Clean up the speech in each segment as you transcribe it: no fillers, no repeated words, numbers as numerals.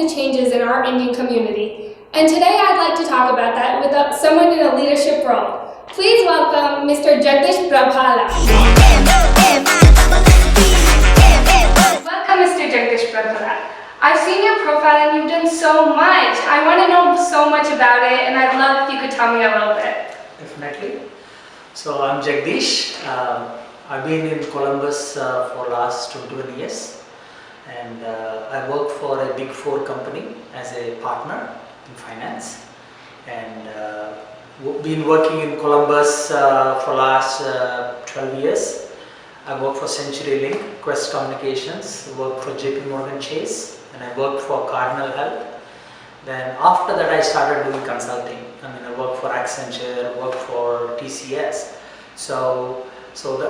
the changes in our Indian community. And today I'd like to talk about that with someone in a leadership role. Please welcome Mr. Prabhala. Welcome, Mr. Prabhala. I've seen your profile and you've done so much. I want to know so much about it, and I'd love if you could tell me a little bit. Definitely. So I'm Jagdish. I've been in Columbus for last 21 years, and I work for a Big Four company as a partner in finance, and been working in Columbus for last 12 years. I work for CenturyLink, Quest Communications, work for JP Morgan Chase, and I worked for Cardinal Health. Then after that I started doing consulting. I worked for Accenture, worked for TCS. So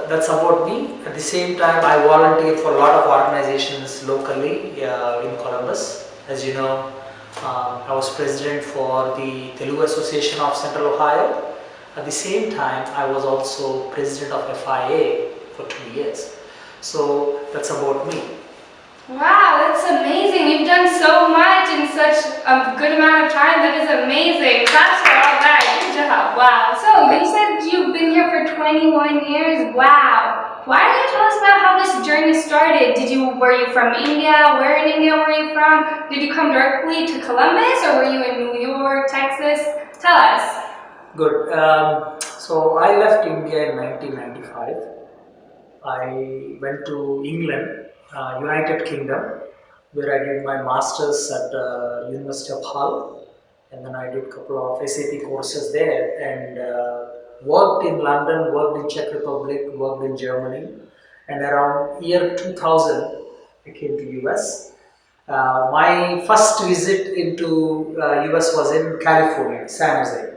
that's about me. At the same time, I volunteer for a lot of organizations locally in Columbus. As you know, I was president for the Telugu Association of Central Ohio. At the same time, I was also president of FIA for 2 years. So that's about me. Wow, that's amazing. You've done so much in such a good amount of time. That is amazing. Claps for all that. Good job. Wow. So you said you've been here for 21 years. Wow. Why don't you tell us about how this journey started? Were you from India? Where in India were you from? Did you come directly to Columbus, or were you in New York, Texas? Tell us. Good. So I left India in 1995. I went to England, United Kingdom, where I did my masters at University of Hull, and then I did a couple of SAP courses there, and worked in London, worked in Czech Republic, worked in Germany, and around year 2000 I came to US. My first visit into US was in California, San Jose.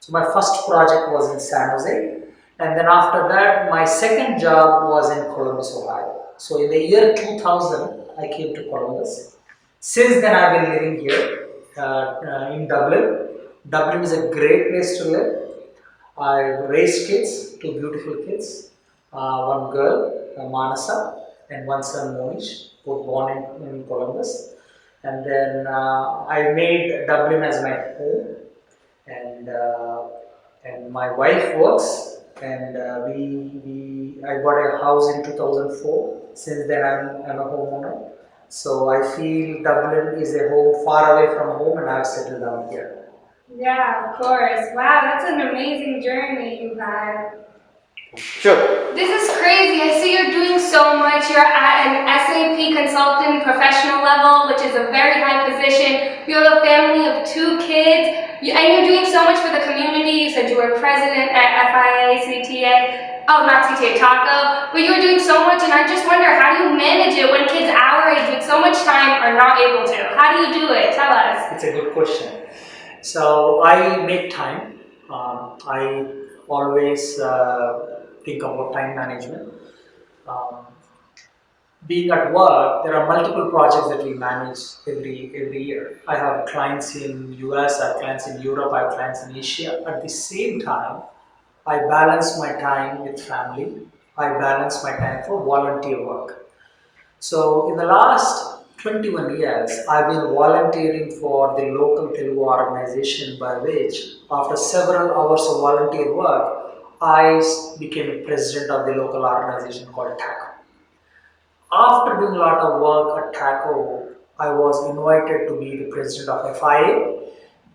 So my first project was in San Jose, and then after that my second job was in Columbus, Ohio. So in the year 2000 I came to Columbus. Since then I've been living here in Dublin. Dublin is a great place to live. I raised kids, two beautiful kids, one girl, Manasa, and one son, Monish, both born in Columbus. And then I made Dublin as my home, and my wife works, and I bought a house in 2004. Since then I'm a homeowner. So I feel Dublin is a home far away from home, and I've settled down here. Yeah, of course. Wow, that's an amazing journey you've had. Sure. This is crazy. I see you're doing so much. You're at an SAP consultant professional level, which is a very high position. You have a family of 2 kids, and you're doing so much for the community. You said you were president at FIA, CTA. Oh, not CTA, Taco. But you were doing so much, and I just wonder, how do you manage it when kids our age with so much time are not able to? How do you do it? Tell us. It's a good question. So I make time. I always think about time management. Being at work, there are multiple projects that we manage every year. I have clients in US, I have clients in Europe, I have clients in Asia. At the same time, I balance my time with family. I balance my time for volunteer work. So in the last 21 years, I've been volunteering for the local Telugu organization, by which, after several hours of volunteer work, I became a president of the local organization called TACO. After doing a lot of work at TACO, I was invited to be the president of FIA.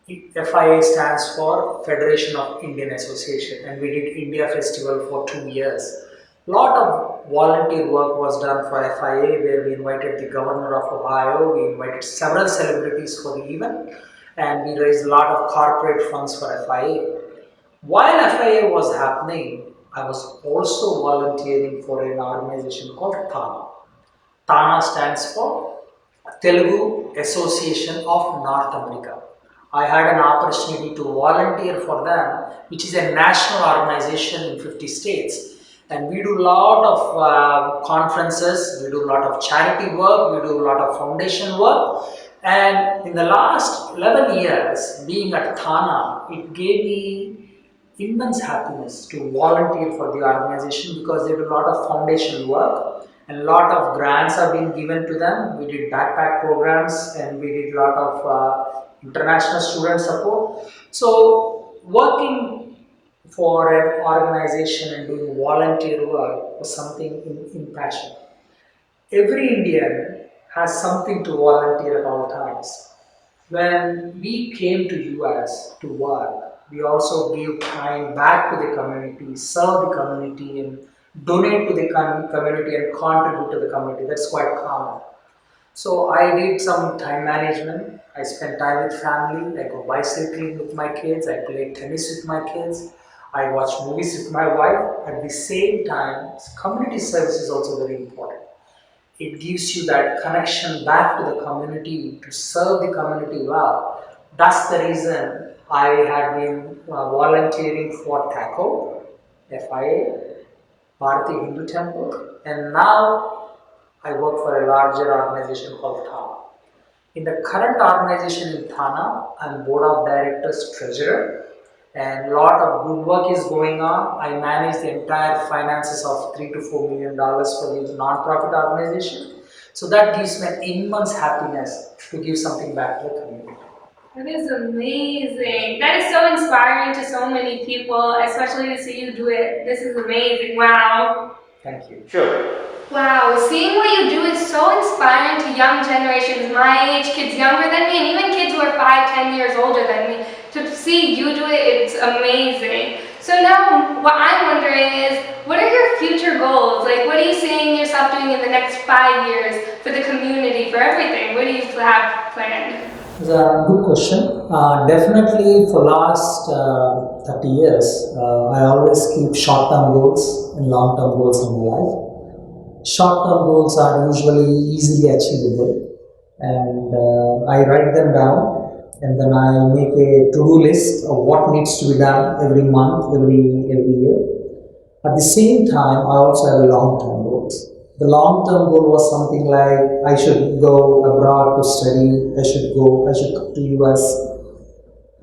FIA stands for Federation of Indian Association, and we did India Festival for 2 years. A lot of volunteer work was done for FIA, where we invited the governor of Ohio, we invited several celebrities for the event, and we raised a lot of corporate funds for FIA. While FIA was happening, I was also volunteering for an organization called TANA. TANA stands for Telugu Association of North America. I had an opportunity to volunteer for them, which is a national organization in 50 states. And we do a lot of conferences, we do a lot of charity work, we do a lot of foundation work. And in the last 11 years, being at TANA, it gave me immense happiness to volunteer for the organization, because they do a lot of foundation work and a lot of grants have been given to them. We did backpack programs and we did a lot of international student support. So working for an organization and doing volunteer work was something in passion. Every Indian has something to volunteer at all times. When we came to US to work, we also gave time back to the community, serve the community, and donate to the community and contribute to the community. That's quite common. So I did some time management. I spent time with family. I go bicycling with my kids. I play tennis with my kids. I watch movies with my wife. At the same time, community service is also very important. It gives you that connection back to the community to serve the community well. That's the reason I had been volunteering for TACO, FIA, Bharati Hindu Temple, and now I work for a larger organization called Thana. In the current organization in Thana, I'm board of directors treasurer, and a lot of good work is going on. I manage the entire finances of $3 to $4 million for the non-profit organization. So that gives me immense happiness to give something back to the community. That is amazing. That is so inspiring to so many people, especially to see you do it. This is amazing. Wow. Thank you. Sure. Wow, seeing what you do is so inspiring to young generations my age, kids younger than me, and even kids who are 5, 10 years older than me. To see you do it, it's amazing. So now, what I'm wondering is, what are your future goals? Like, what are you seeing yourself doing in the next 5 years for the community, for everything? What do you have planned? It's a good question. Definitely for last 30 years, I always keep short-term goals and long-term goals in my life. Short-term goals are usually easily achievable, and I write them down, and then I make a to-do list of what needs to be done every month, every year. At the same time, I also have long-term goals. The long-term goal was something like I should go abroad to study. I should come to US,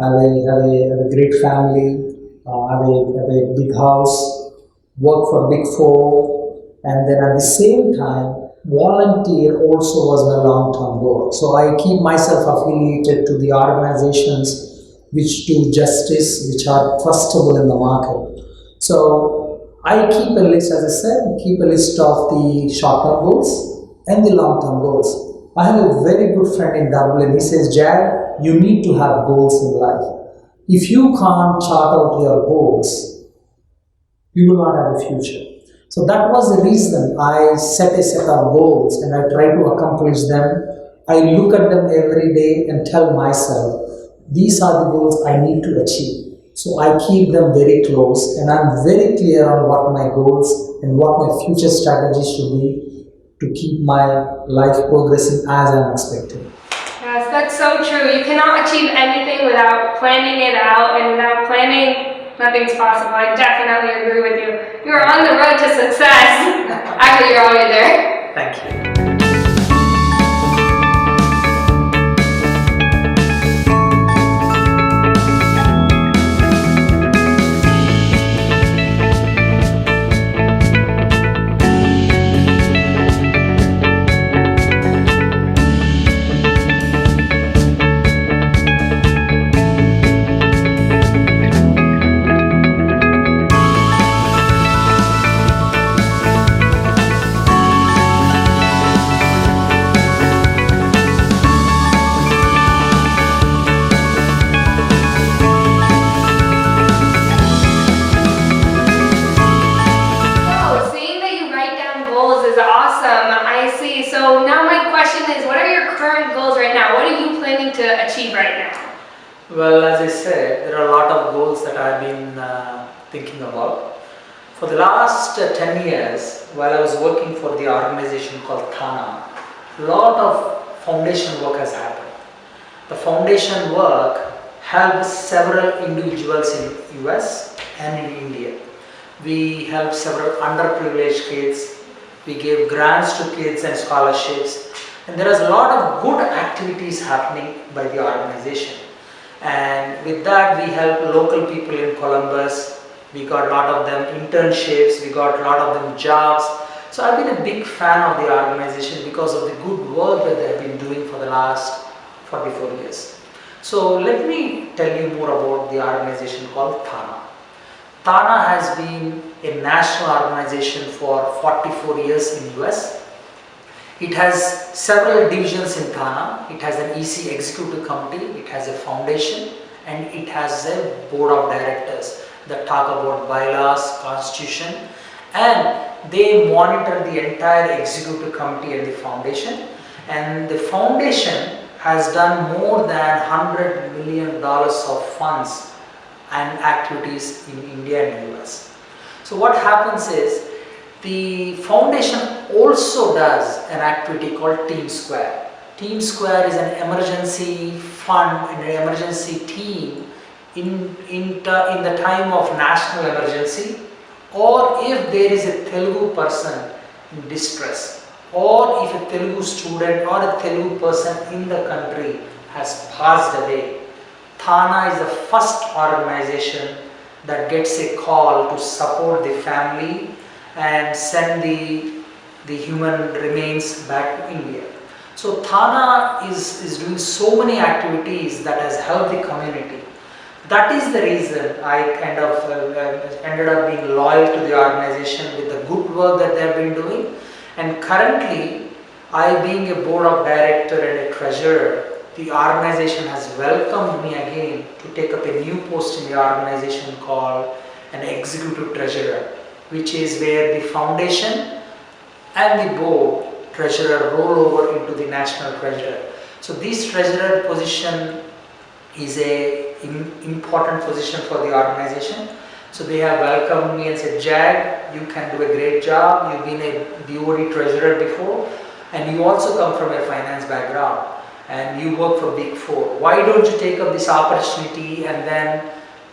have a great family, have a big house, work for Big Four, and then at the same time, volunteer also was my long-term goal. So I keep myself affiliated to the organizations which do justice, which are trustable in the market. So I keep a list, as I said, keep a list of the short-term goals and the long-term goals. I have a very good friend in Dublin. He says, Jad, you need to have goals in life. If you can't chart out your goals, you will not have a future. So that was the reason I set a set of goals and I try to accomplish them. I look at them every day and tell myself, these are the goals I need to achieve. So I keep them very close and I'm very clear on what my goals and what my future strategies should be to keep my life progressing as I'm expecting. Yes, that's so true. You cannot achieve anything without planning it out, and without planning, nothing's possible. I definitely agree with you. You're on the road to success. Actually, you're already there. Thank you. So now my question is, what are your current goals right now? What are you planning to achieve right now? Well, as I said, there are a lot of goals that I've been thinking about. For the last 10 years, while I was working for the organization called Thana, a lot of foundation work has happened. The foundation work helped several individuals in US and in India. We helped several underprivileged kids. We gave grants to kids and scholarships. And there is a lot of good activities happening by the organization. And with that, we help local people in Columbus. We got a lot of them internships. We got a lot of them jobs. So I've been a big fan of the organization because of the good work that they have been doing for the last 44 years. So let me tell you more about the organization called Thana. Thana has been a national organization for 44 years in US. It has several divisions in Thana. It has an EC executive committee, it has a foundation, and it has a board of directors that talk about bylaws, constitution, and they monitor the entire executive committee and the foundation. And the foundation has done more than $100 million of funds and activities in India and US. So what happens is the foundation also does an activity called Team Square. Team Square is an emergency fund and an emergency team in the time of national emergency, or if there is a Telugu person in distress, or if a Telugu student or a Telugu person in the country has passed away. Thana is the first organization that gets a call to support the family and send the human remains back to India. So Thana is doing so many activities that has helped the community. That is the reason I kind of ended up being loyal to the organization with the good work that they have been doing. And currently, I being a board of director and a treasurer, the organization has welcomed me again to take up a new post in the organization called an executive treasurer, which is where the foundation and the board treasurer roll over into the national treasurer. So this treasurer position is a important position for the organization. So they have welcomed me and said, Jag, you can do a great job. You've been a BOD treasurer before, and you also come from a finance background, and you work for Big Four. Why don't you take up this opportunity and then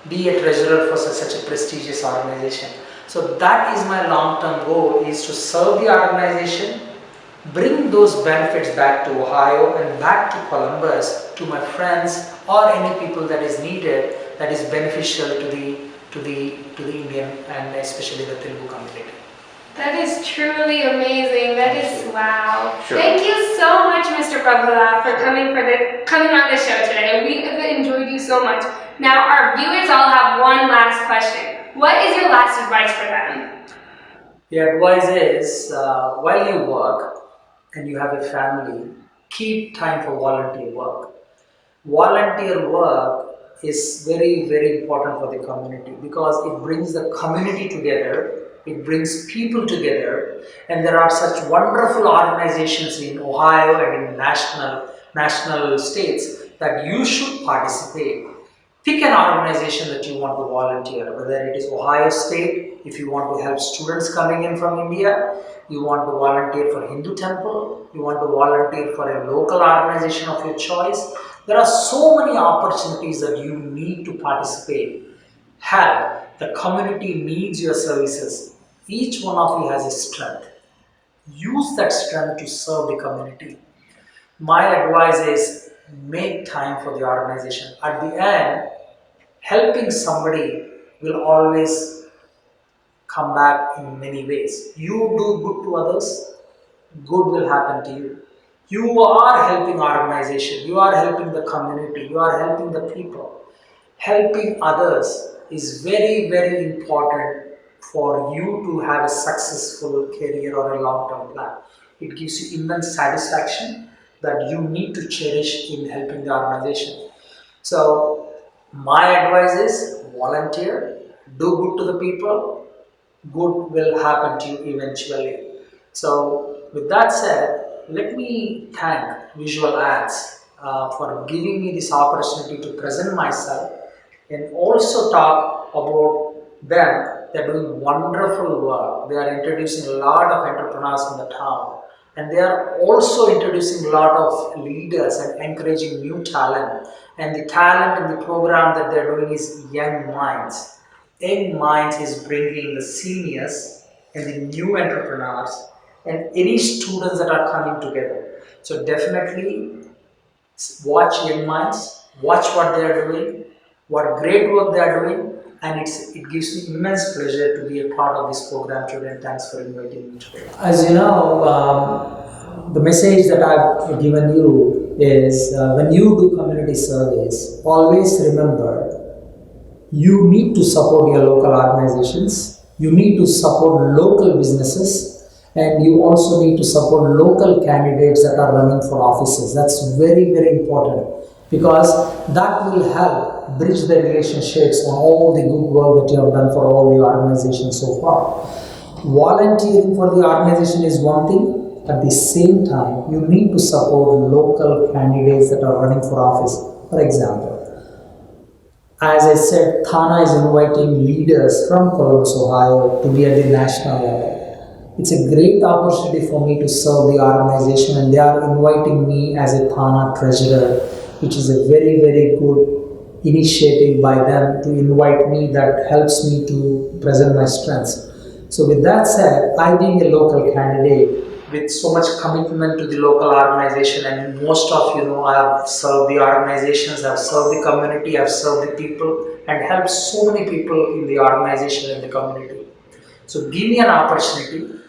be a treasurer for such a prestigious organization? So that is my long-term goal, is to serve the organization, bring those benefits back to Ohio and back to Columbus, to my friends or any people that is needed, that is beneficial to the Indian and especially the Telugu community. That is truly amazing. That is wow. Sure. Thank you so much, Mr. Prabhala, for coming on the show today. We have enjoyed you so much. Now our viewers all have one last question. What is your last advice for them? The advice is, while you work and you have a family, keep time for volunteer work. Volunteer work is very, very important for the community because it brings the community together, it brings people together, and there are such wonderful organizations in Ohio and in national states that you should participate. Pick an organization that you want to volunteer, whether it is Ohio State, if you want to help students coming in from India, you want to volunteer for Hindu temple, you want to volunteer for a local organization of your choice. There are so many opportunities that you need to participate. Help. The community needs your services. Each one of you has a strength. Use that strength to serve the community. My advice is make time for the organization. At the end, helping somebody will always come back in many ways. You do good to others, good will happen to you. You are helping organization, you are helping the community, you are helping the people. Helping others is very, very important for you to have a successful career or a long-term plan. It gives you immense satisfaction that you need to cherish in helping the organization. So my advice is volunteer, do good to the people, good will happen to you eventually. So with that said, let me thank Visual Ads for giving me this opportunity to present myself and also talk about them. They're doing wonderful work. They are introducing a lot of entrepreneurs in the town, and they are also introducing a lot of leaders and encouraging new talent. And the talent in the program that they're doing is Young Minds. Young Minds is bringing the seniors and the new entrepreneurs and any students that are coming together. So definitely watch Young Minds, watch what they are doing, what great work they are doing, and it gives me immense pleasure to be a part of this program today. And thanks for inviting me today. As you know, the message that I've given you is when you do community service, always remember you need to support your local organizations, you need to support local businesses, and you also need to support local candidates that are running for offices. That's very, very important because that will help bridge the relationships on all the good work that you have done for all the organizations so far. Volunteering for the organization is one thing, at the same time, you need to support local candidates that are running for office. For example, as I said, Thana is inviting leaders from Columbus, Ohio to be at the national level. It's a great opportunity for me to serve the organization, and they are inviting me as a Thana treasurer, which is a very, very good initiative by them to invite me that helps me to present my strengths. So, with that said, I being a local candidate, With so much commitment to the local organization, and most of I have served the organizations, I've served the community, I've served the people, and helped so many people in the organization and the community. So give me an opportunity.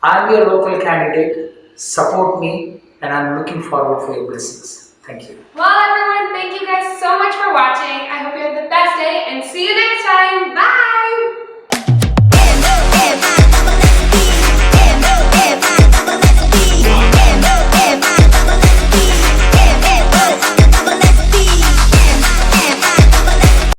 I'm your local candidate. Support me, and I'm looking forward for your blessings. Thank you.